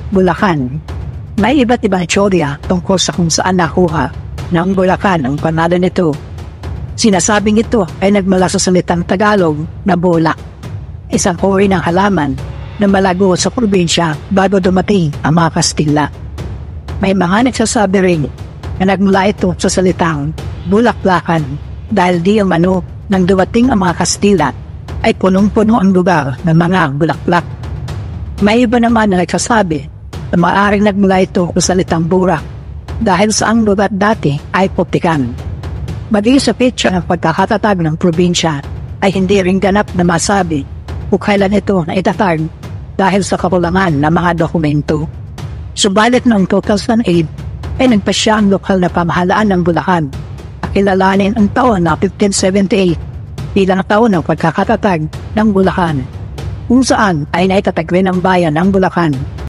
Bulacan. May iba't ibang teorya tungkol sa kung saan nakuha ng Bulacan ang pangalan nito. Sinasabing ito ay nagmula sa salitang Tagalog na bulak, isang uri ng halaman na malago sa probinsya bago dumating ang mga Kastila. May mga nagsasabi rin na nagmula ito sa salitang bulaklakan dahil di umano nang dumating ang mga Kastila ay punong-puno ang lugar ng mga bulaklak. May iba naman na nagsasabi na maaaring nagmula ito sa salitang burak dahil sa ang lugar dati ay putikan. Maging sa petsa ng pagkakatatag ng probinsya ay hindi rin ganap na masabi kung kailan ito na itatag dahil sa kakulangan ng mga dokumento. Subalit noong 2008 ay nagpasya ang lokal na pamahalaan ng Bulacan at kilalanin ang taon na 1578 bilang taon ng pagkakatatag ng Bulacan, kung saan ay naitatag rin ang bayan ng Bulacan